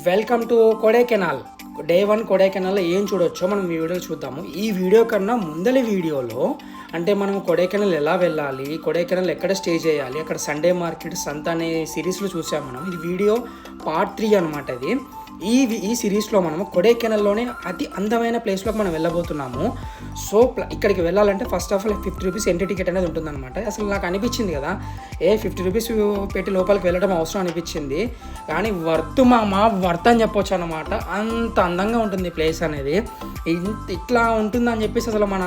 Welcome to Kodaikanal. Day 1 కొడైకెనాల్లో ఏం చూడొచ్చో మనం ఈ వీడియోలో చూద్దాము. ఈ వీడియో కన్నా ముందలి వీడియోలో అంటే మనం కొడైకెనాల్ ఎలా వెళ్ళాలి, కొడైకెనాల్ ఎక్కడ స్టే చేయాలి, అక్కడ సండే మార్కెట్ సంత అనే సిరీస్లో చూసాము మనం. ఇది వీడియో పార్ట్ 3 అనమాట. ఇది ఈ సిరీస్లో మనము కొడైకెనాల్లోనే అతి అందమైన ప్లేస్లోకి మనం వెళ్ళబోతున్నాము. సో ఇక్కడికి వెళ్ళాలంటే first of all 50 rupees entry ticket అనేది ఉంటుందన్నమాట. అసలు నాకు అనిపించింది కదా, 50 రూపీస్ పెట్టి లోపలికి వెళ్ళడం అవసరం అనిపించింది, కానీ వర్త్ అని చెప్పొచ్చు అనమాట. అంత అందంగా ఉంటుంది ప్లేస్ అనేది. ఇట్లా ఉంటుందని చెప్పేసి అసలు మన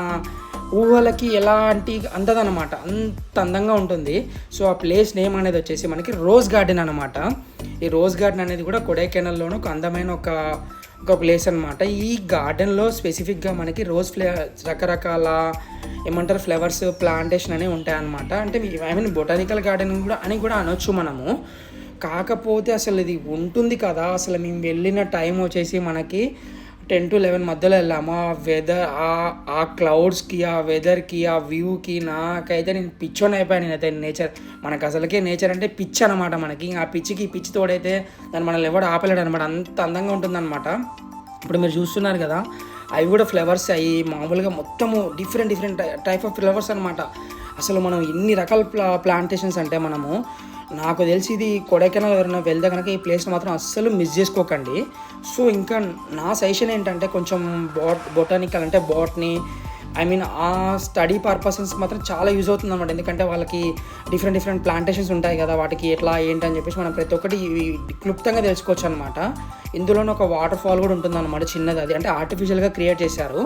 ఊహలకి ఎలాంటి అందదనమాట, అంత అందంగా ఉంటుంది. సో ఆ ప్లేస్ నేమ్ అనేది వచ్చేసి మనకి రోజ్ గార్డెన్ అనమాట. ఈ రోజ్ గార్డెన్ అనేది కూడా కొడైకెనాల్లోనూ ఒక అందమైన ఒక ప్లేస్ అనమాట. ఈ గార్డెన్లో స్పెసిఫిక్గా మనకి రకరకాల ఏమంటారు ఫ్లవర్స్ ప్లాంటేషన్ అనేవి ఉంటాయన్నమాట. అంటే ఐ మీన్ బొటానికల్ గార్డెన్ కూడా అనొచ్చు మనము. కాకపోతే అసలు ఇది ఉంటుంది కదా, అసలు మేము వెళ్ళిన టైం వచ్చేసి మనకి 10 to 11 మధ్యలో వెళ్ళాము. ఆ వెదర్, ఆ క్లౌడ్స్కి, ఆ వెదర్కి, ఆ వ్యూకి నాకైతే నేను పిచ్చోని అయిపోయాను. నేనైతే నేచర్, మనకు అసలుకే నేచర్ అంటే పిచ్చి అనమాట. మనకి ఆ పిచ్చి తోడైతే దాన్ని మనల్ని ఎవడు ఆపలేడు అనమాట. అంత అందంగా ఉంటుందన్నమాట. ఇప్పుడు మీరు చూస్తున్నారు కదా, అవి కూడా ఫ్లవర్స్ అవి మామూలుగా మొత్తము డిఫరెంట్ టైప్ ఆఫ్ ఫ్లవర్స్ అనమాట. అసలు మనం ఇన్ని రకాల ప్లాంటేషన్స్ అంటే మనము, నాకు తెలిసి ఇది కొడైకెనాల్ ఎవరైనా వెళ్తే కనుక ఈ ప్లేస్ని మాత్రం అస్సలు మిస్ చేసుకోకండి. సో ఇంకా నా సజెషన్ ఏంటంటే కొంచెం బొటానికల్ అంటే బాటనీ, ఐ మీన్ ఆ స్టడీ పర్పసెస్ మాత్రం చాలా యూజ్ అవుతుంది అనమాట. ఎందుకంటే వాళ్ళకి డిఫరెంట్ ప్లాంటేషన్స్ ఉంటాయి కదా, వాటికి ఎట్లా ఏంటని చెప్పేసి మనం ప్రతి ఒక్కటి క్లుప్తంగా తెలుసుకోవచ్చు అనమాట. ఇందులోనే ఒక వాటర్ ఫాల్ కూడా ఉంటుంది అనమాట, చిన్నది. అది అంటే ఆర్టిఫిషియల్గా క్రియేట్ చేశారు.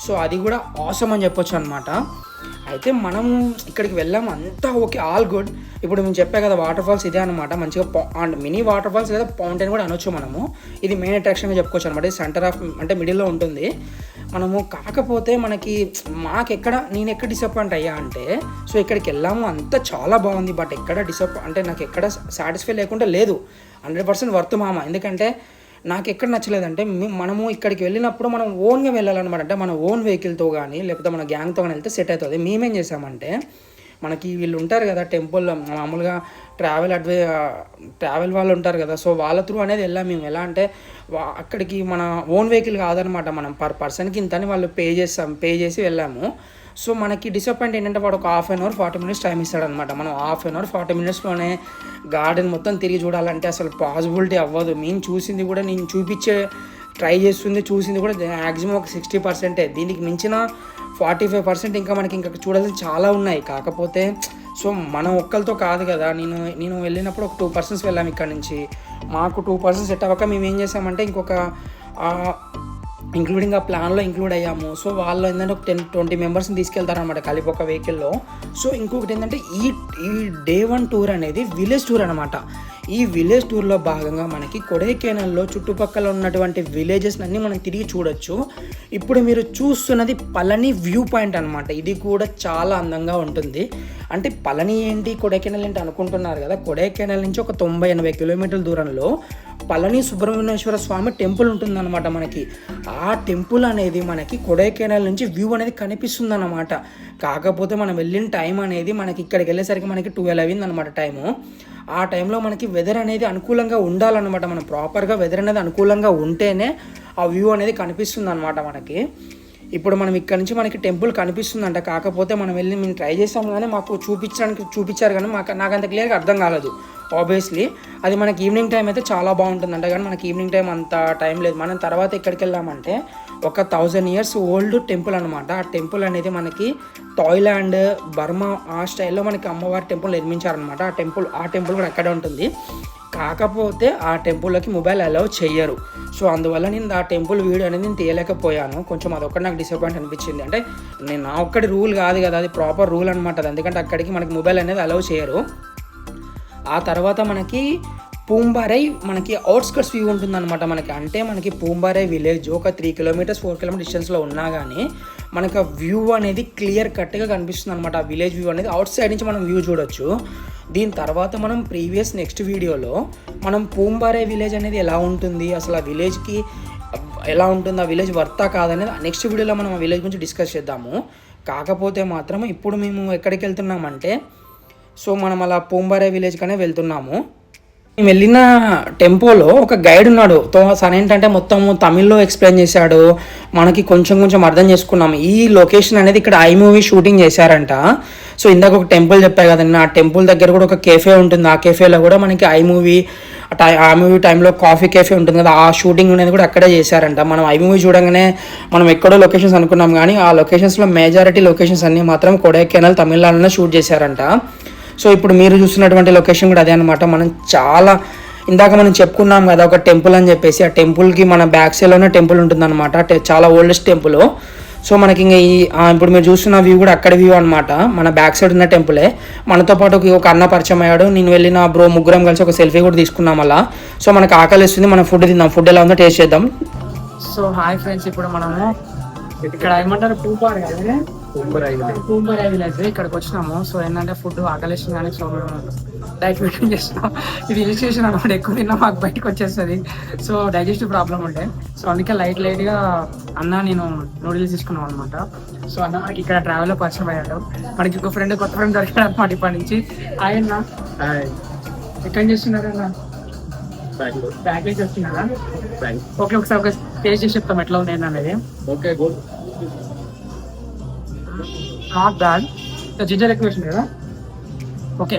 సో అది కూడా ఆసమ్ అని చెప్పొచ్చు అనమాట. అయితే మనం ఇక్కడికి వెళ్ళాము, అంతా ఓకే, ఆల్ గుడ్. ఇప్పుడు మేము చెప్పా కదా, వాటర్ ఫాల్స్ ఇదే అనమాట. మంచిగా మినీ వాటర్ ఫాల్స్ లేదా ఫౌంటైన్ కూడా అనొచ్చు మనము. ఇది మెయిన్ అట్రాక్షన్గా చెప్పుకోవచ్చు అనమాట. ఇది సెంటర్ ఆఫ్ అంటే మిడిల్లో ఉంటుంది మనము. కాకపోతే నేను ఎక్కడ డిసప్పాయింట్ అయ్యా అంటే, సో ఇక్కడికి వెళ్ళాము, అంతా చాలా బాగుంది, బట్ అంటే నాకు ఎక్కడ సాటిస్ఫై లేకుండా లేదు. 100% వర్త్ మామ. ఎందుకంటే నాకు ఎక్కడ నచ్చలేదంటే, మనము ఇక్కడికి వెళ్ళినప్పుడు మనం ఓన్గా వెళ్ళాలన్నమాట. అంటే మన ఓన్ వెహికల్తో కానీ లేకపోతే మన గ్యాంగ్తో కానీ వెళ్తే సెట్ అవుతుంది. మేమేం చేసామంటే, మనకి వీళ్ళు ఉంటారు కదా టెంపుల్, మామూలుగా ట్రావెల్ వాళ్ళు ఉంటారు కదా, సో వాళ్ళ త్రూ అనేది వెళ్ళాము మేము. ఎలా అంటే అక్కడికి మన ఓన్ వెహికల్ కాదనమాట, మనం పర్ పర్సన్కి ఇంతని వాళ్ళు పే చేసి వెళ్ళాము. సో మనకి డిసప్పాయింట్ ఏంటంటే, వాడు ఒక 1/2 అవర్ 40 minutes టైం ఇస్తాడనమాట. మనం 1/2 అవర్ 40 minutesలోనే గార్డెన్ మొత్తం తిరిగి చూడాలంటే అసలు పాసిబిలిటీ అవ్వదు. నేను ట్రై చూసింది కూడా మ్యాక్సిమం ఒక 60%. దీనికి మించిన 45% ఇంకా చూడాల్సిన చాలా ఉన్నాయి. కాకపోతే సో మనం ఒక్కరితో కాదు కదా, నేను వెళ్ళినప్పుడు ఒక 2 persons వెళ్ళాము ఇక్కడ నుంచి. మాకు 2 persons సెట్ అవ్వక మేము ఏం చేసామంటే ఇంకొక ఇంక్లూడింగ్ ఆ ప్లాన్లో ఇంక్లూడ్ అయ్యాము. సో వాళ్ళు ఏంటంటే ఒక 10-20 మెంబర్స్ని తీసుకెళ్తారనమాట కలిపి ఒక వెహికల్లో. సో ఇంకొకటి ఏంటంటే ఈ డే 1 టూర్ అనేది విలేజ్ టూర్ అనమాట. ఈ విలేజ్ టూర్లో భాగంగా మనకి కొడైకెనాల్లో చుట్టుపక్కల ఉన్నటువంటి విలేజెస్ అన్నీ మనం తిరిగి చూడొచ్చు. ఇప్పుడు మీరు చూస్తున్నది పళని వ్యూ పాయింట్ అనమాట. ఇది కూడా చాలా అందంగా ఉంటుంది. అంటే పళని ఏంటి, కొడైకెనాల్ ఏంటి అనుకుంటున్నారు కదా, కొడైకెనాల్ నుంచి ఒక 90-80 కిలోమీటర్ల దూరంలో పళని సుబ్రహ్మణ్యేశ్వర స్వామి టెంపుల్ ఉంటుందన్నమాట మనకి. ఆ టెంపుల్ అనేది మనకి కొడైకెనాల్ నుంచి వ్యూ అనేది కనిపిస్తుంది అన్నమాట. కాకపోతే మనం వెళ్ళిన టైం అనేది మనకి ఇక్కడికి వెళ్ళేసరికి మనకి 12 అయింది అనమాట టైము. ఆ టైంలో మనకి వెదర్ అనేది అనుకూలంగా ఉండాలన్నమాట. మనం ప్రాపర్గా వెదర్ అనేది అనుకూలంగా ఉంటేనే ఆ వ్యూ అనేది కనిపిస్తుంది అనమాట మనకి. ఇప్పుడు మనం ఇక్కడ నుంచి మనకి టెంపుల్ కనిపిస్తుందంట. కాకపోతే మేము ట్రై చేసాము, కానీ మాకు చూపించారు కానీ నాకు అంత క్లియర్గా అర్థం కాలేదు. ఆబ్వియస్లీ అది మనకి ఈవినింగ్ టైం అయితే చాలా బాగుంటుందంట, కానీ మనకి ఈవినింగ్ టైం అంత టైం లేదు. మనం తర్వాత ఎక్కడికి వెళ్ళామంటే ఒక 1000 years ఓల్డ్ టెంపుల్ అనమాట. ఆ టెంపుల్ అనేది మనకి థాయిలాండ్, బర్మా ఆ స్టైల్లో మనకి అమ్మవారి టెంపుల్ నిర్మించారనమాట. ఆ టెంపుల్ కూడా అక్కడే ఉంటుంది. కాకపోతే ఆ టెంపుల్లోకి మొబైల్ అలౌ చెయ్యరు. సో అందువల్ల నేను ఆ టెంపుల్ వీడియో అనేది నేను తీయలేకపోయాను. కొంచెం అదొక్కటి నాకు డిసప్పాయింట్ అనిపించింది. అంటే నా ఒక్కటి రూల్ కాదు కదా, అది ప్రాపర్ రూల్ అనమాట అది. ఎందుకంటే అక్కడికి మనకి మొబైల్ అనేది అలౌ చేయరు. ఆ తర్వాత మనకి పూంబారై మనకి అవుట్స్కట్స్ వ్యూ ఉంటుందన్నమాట మనకి. అంటే మనకి పూంబారై విలేజ్ ఒక 3 kilometers 4 kilometers డిస్టెన్స్లో ఉన్నా కానీ మనకు ఆ వ్యూ అనేది క్లియర్ కట్గా కనిపిస్తుంది అనమాట. ఆ విలేజ్ వ్యూ అనేది అవుట్ సైడ్ నుంచి మనం వ్యూ చూడొచ్చు. దీని తర్వాత మనం నెక్స్ట్ వీడియోలో మనం పూంబారై విలేజ్ అనేది ఎలా ఉంటుంది, అసలు ఆ విలేజ్కి ఎలా ఉంటుంది, ఆ విలేజ్ వర్తా కాదనేది నెక్స్ట్ వీడియోలో మనం ఆ విలేజ్ గురించి డిస్కస్ చేద్దాము. కాకపోతే మాత్రం ఇప్పుడు మేము ఎక్కడికి వెళ్తున్నామంటే, సో మనం అలా పూంబారై విలేజ్కనే వెళ్తున్నాము. మేము వెళ్ళిన టెంపోలో ఒక గైడ్ ఉన్నాడు. తను ఏంటంటే మొత్తం తమిళ్లో ఎక్స్ప్లెయిన్ చేశాడు, మనకి కొంచెం కొంచెం అర్థం చేసుకున్నాం. ఈ లొకేషన్ అనేది ఇక్కడ ఐ మూవీ షూటింగ్ చేశారంట. సో ఇందాక ఒక టెంపుల్ చెప్పాయి కదండి, ఆ టెంపుల్ దగ్గర కూడా ఒక కెఫే ఉంటుంది. ఆ కెఫేలో కూడా మనకి ఐ మూవీ టైంలో కాఫీ కెఫే ఉంటుంది కదా, ఆ షూటింగ్ అనేది కూడా అక్కడే చేశారంట. మనం ఐ మూవీ చూడగానే మనం ఎక్కడో లొకేషన్స్ అనుకున్నాం, కానీ ఆ లొకేషన్స్లో మెజారిటీ లొకేషన్స్ అన్నీ మాత్రం కొడైకెనాల్ తమిళనాడులోనే షూట్ చేశారంట. సో ఇప్పుడు మీరు చూస్తున్నటువంటి లొకేషన్ కూడా అదే అనమాట. మనం చాలా ఇందాక మనం చెప్పుకున్నాం కదా ఒక టెంపుల్ అని చెప్పేసి, ఆ టెంపుల్కి మన బ్యాక్ సైడ్లోనే టెంపుల్ ఉంటుందన్నమాట. చాలా ఓల్డెస్ట్ టెంపుల్. సో మనకి ఇంకా ఇప్పుడు మీరు చూస్తున్న వ్యూ కూడా అక్కడ వ్యూ అనమాట, మన బ్యాక్ సైడ్ ఉన్న టెంపులే. మనతో పాటు ఒక అన్న పరిచయం అయ్యాడు. నేను వెళ్ళిన బ్రో ముగ్గురం కలిసి ఒక సెల్ఫీ కూడా తీసుకున్నాం అలా. సో మనకు ఆకలి ఇస్తుంది, మనం ఫుడ్ తిందాం. ఫుడ్ ఎలా ఉందో టేస్ట్ చేద్దాం. సో హాయ్ ఫ్రెండ్స్, ఇప్పుడు మనము ఇక్కడ ఏమంటారు పూంబరై విలేజ్ ఇక్కడికి వచ్చినాము. సో ఏంటంటే ఫుడ్ ఆకలిస్తుంది కానీ సో మేము డైట్ మెయింటైన్ చేస్తున్నాం. ఇది హిల్ స్టేషన్ అనమాట, ఎక్కువ తిన్నా మాకు బయటకు వచ్చేస్తుంది. సో డైజెస్టివ్ ప్రాబ్లం ఉంటే సో అందుకే లైట్గా అన్న నేను నూడిల్స్ తీసుకున్నాం అనమాట. సో అన్న మనకి ఇక్కడ ట్రావెల్లో పరిచయం అయ్యాడు. మనకి ఇంకో కొత్త ఫ్రెండ్ దొరికాడు అనమాట ఇప్పటి నుంచి. ఆయన ఎక్కడ చేస్తున్నారు అన్న? ప్యాకేజ్ వస్తున్నారా? ఓకే, ఒకసారి ఒక టేస్ట్ చేసి చెప్తాం ఎట్లా ఉంది అనేది. Okay, good, not bad. Ginger ఎక్కువ వేసింది కదా. ఓకే,